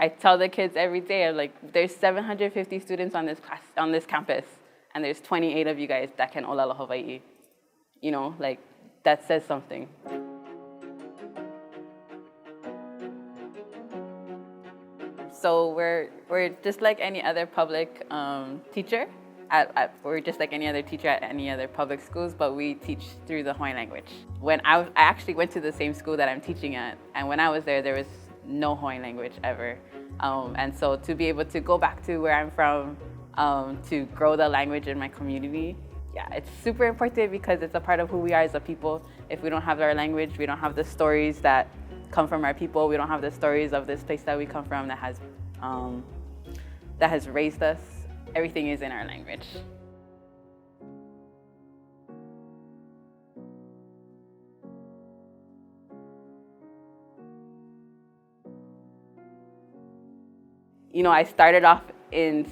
I tell the kids every day, I'm like, there's 750 students on this campus, and there's 28 of you guys that can olala Hawaii. You know, like, that says something. So we're just like any other public teacher. We're just like any other teacher at any other public schools, but we teach through the Hawaiian language. When I actually went to the same school that I'm teaching at, and when I was there was no Hawaiian language ever. And so to be able to go back to where I'm from, to grow the language in my community, yeah, it's super important because it's a part of who we are as a people. If we don't have our language, we don't have the stories that come from our people, we don't have the stories of this place that we come from that has raised us. Everything is in our language. You know, I started off in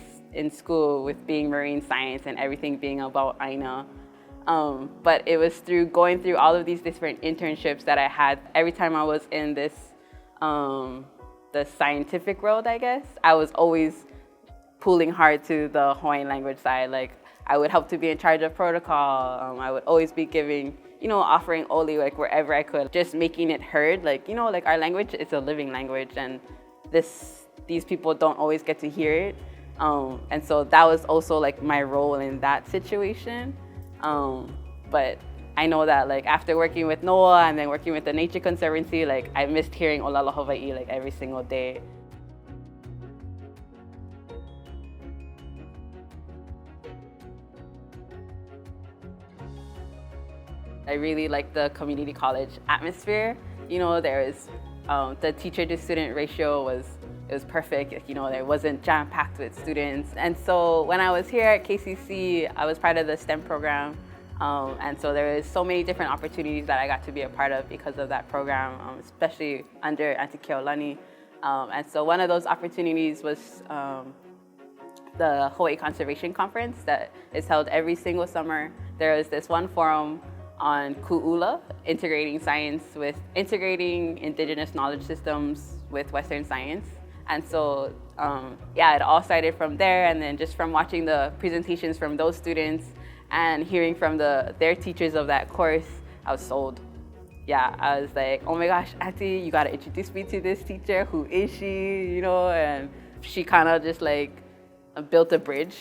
school with being marine science and everything being about Aina. But it was through going through all of these different internships that I had. Every time I was in this, the scientific world, I guess, I was always pulling hard to the Hawaiian language side. Like, I would help to be in charge of protocol. I would always be giving, you know, offering oli like wherever I could, just making it heard. Like, you know, like our language is a living language, and these people don't always get to hear it. And so that was also like my role in that situation. But I know that like after working with NOAA and then working with the Nature Conservancy, like I missed hearing olala Hawaii like every single day. I really like the community college atmosphere. You know, there is the teacher to student ratio was perfect. You know, there wasn't jam-packed with students. And so when I was here at KCC, I was part of the STEM program. And so there is so many different opportunities that I got to be a part of because of that program, especially under Auntie Kanoelani. And so one of those opportunities was the Hawaii Conservation Conference that is held every single summer. There is this one forum on ku'ula, integrating indigenous knowledge systems with Western science. And so, yeah, it all started from there, and then just from watching the presentations from those students and hearing from their teachers of that course, I was sold. Yeah, I was like, oh my gosh, Auntie, you gotta introduce me to this teacher. Who is she? You know, and she kind of just like built a bridge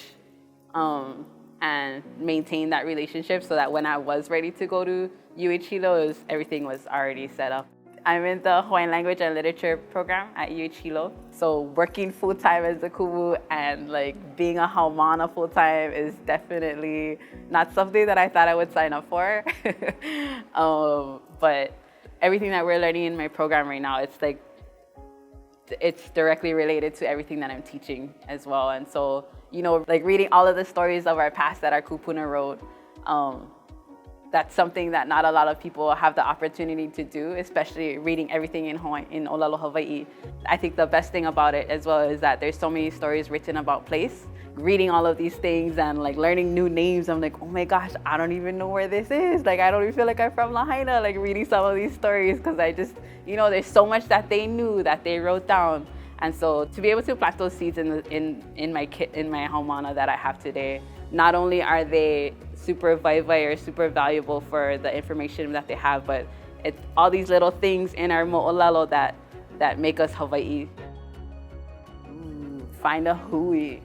and maintained that relationship so that when I was ready to go to UH Hilo, everything was already set up. I'm in the Hawaiian Language and Literature program at UH Hilo. So working full-time as a kumu and like being a haumana full-time is definitely not something that I thought I would sign up for. But everything that we're learning in my program right now, it's directly related to everything that I'm teaching as well. And so, you know, like reading all of the stories of our past that our kupuna wrote, that's something that not a lot of people have the opportunity to do, especially reading everything in Olalo Hawaii. I think the best thing about it as well is that there's so many stories written about place. Reading all of these things and like learning new names, I'm like, oh my gosh, I don't even know where this is. Like, I don't even feel like I'm from Lahaina, like reading some of these stories, because I just, you know, there's so much that they knew that they wrote down. And so to be able to plant those seeds in my haumana that I have today, not only are they super vaivai or super valuable for the information that they have, but it's all these little things in our mo'olelo that make us Hawaii. Find a hui.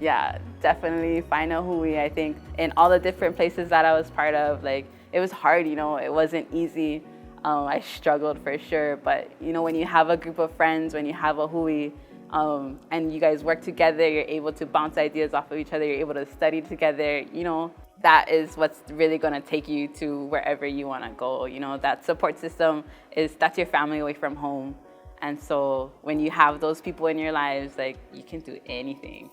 Yeah, definitely find a hui. I think in all the different places that I was part of, like, it was hard, you know, it wasn't easy. I struggled for sure, but you know, when you have a group of friends, when you have a hui, and you guys work together, you're able to bounce ideas off of each other, you're able to study together, you know, that is what's really gonna take you to wherever you wanna go. You know, that support system that's your family away from home. And so when you have those people in your lives, like, you can do anything.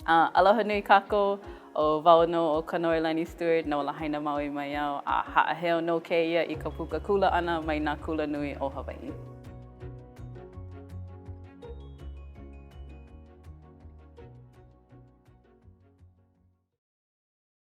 Aloha nui kako, o wau no o Kanoelani Steward, no lahaina maui mai au, a ha'aheo no keia I ka puka kula ana mai nā kula nui o Hawaii.